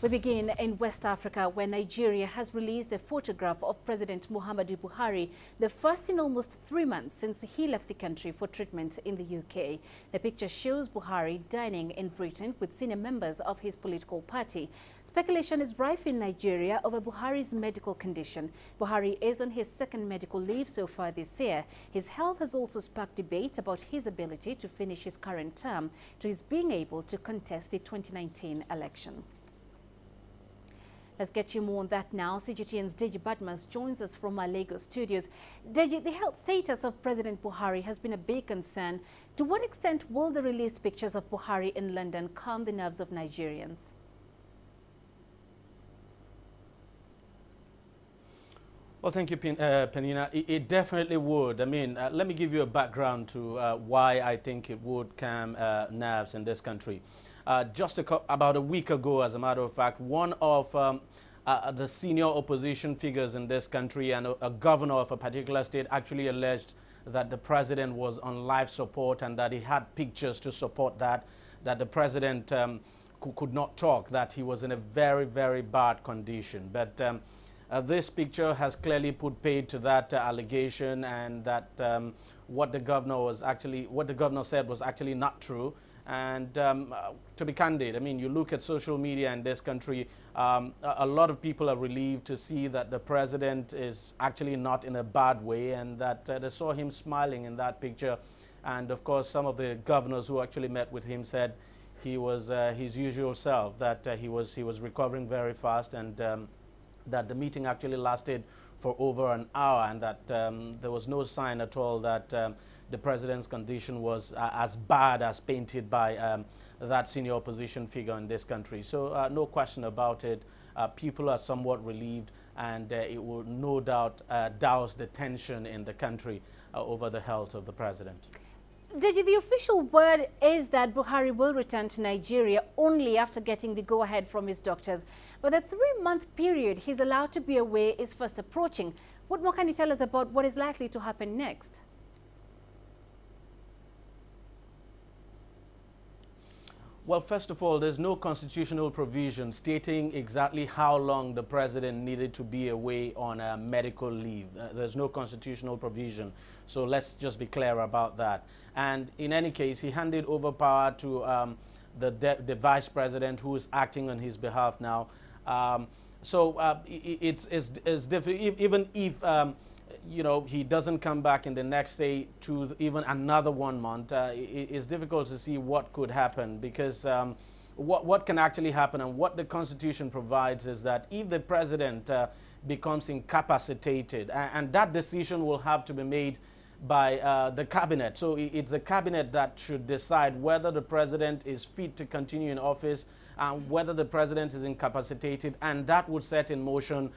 We begin in West Africa, where Nigeria has released a photograph of President Muhammadu Buhari, the first in almost 3 months since he left the country for treatment in the UK. The picture shows Buhari dining in Britain with senior members of his political party. Speculation is rife in Nigeria over Buhari's medical condition. Buhari is on his second medical leave so far this year. His health has also sparked debate about his ability to finish his current term to his being able to contest the 2019 election. Let's get you more on that now. CGTN's Deji Badmas joins us from our Lagos studios. Deji, the health status of President Buhari has been a big concern. To what extent will the released pictures of Buhari in London calm the nerves of Nigerians? Well, thank you, Penina. It definitely would. I mean, let me give you a background to why I think it would calm nerves in this country. Just about a week ago, as a matter of fact, one of the senior opposition figures in this country and a governor of a particular state actually alleged that the president was on life support and that he had pictures to support that the president could not talk, that he was in a very, very bad condition. But this picture has clearly put paid to that allegation, and that what the governor said was actually not true. And to be candid, I mean, you look at social media in this country, a lot of people are relieved to see that the president is actually not in a bad way, and that they saw him smiling in that picture. And of course, some of the governors who actually met with him said he was his usual self, that he was recovering very fast, and that the meeting actually lasted for over an hour, and that there was no sign at all that the president's condition was as bad as painted by that senior opposition figure in this country. So no question about it, people are somewhat relieved, and it will no doubt douse the tension in the country over the health of the president. Deji, the official word is that Buhari will return to Nigeria only after getting the go-ahead from his doctors. But the 3-month period he's allowed to be away is fast approaching. What more can you tell us about what is likely to happen next? Well, first of all, there's no constitutional provision stating exactly how long the president needed to be away on a medical leave. There's no constitutional provision. So let's just be clear about that. And in any case, he handed over power to the vice president, who is acting on his behalf now. It's difficult, even if you know, he doesn't come back in the next, say, even another 1 month. It's difficult to see what could happen, because what can actually happen, and what the Constitution provides, is that if the president becomes incapacitated, and that decision will have to be made by the cabinet. So it's the cabinet that should decide whether the president is fit to continue in office and whether the president is incapacitated, and that would set in motion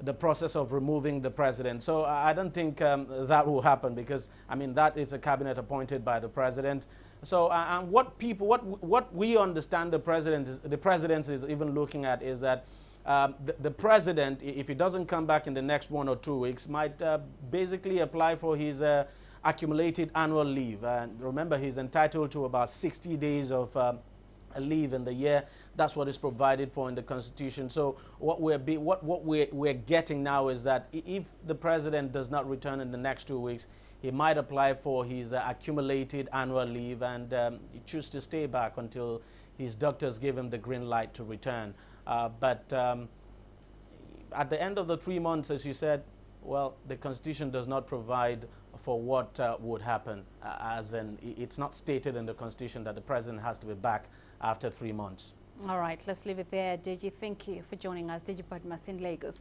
the process of removing the president. So I don't think that will happen, because I mean, that is a cabinet appointed by the president. So and what we understand the president is even looking at is that the president, if he doesn't come back in the next 1 or 2 weeks, might basically apply for his accumulated annual leave. And remember, he's entitled to about 60 days of a leave in the year. That's what is provided for in the Constitution. So what we're getting now is that if the president does not return in the next 2 weeks, he might apply for his accumulated annual leave and choose to stay back until his doctors give him the green light to return. But at the end of the 3 months, as you said, well, the Constitution does not provide for what would happen, as in it's not stated in the Constitution that the president has to be back after 3 months. All right, let's leave it there. Deji, thank you for joining us. Deji Badmas in Lagos.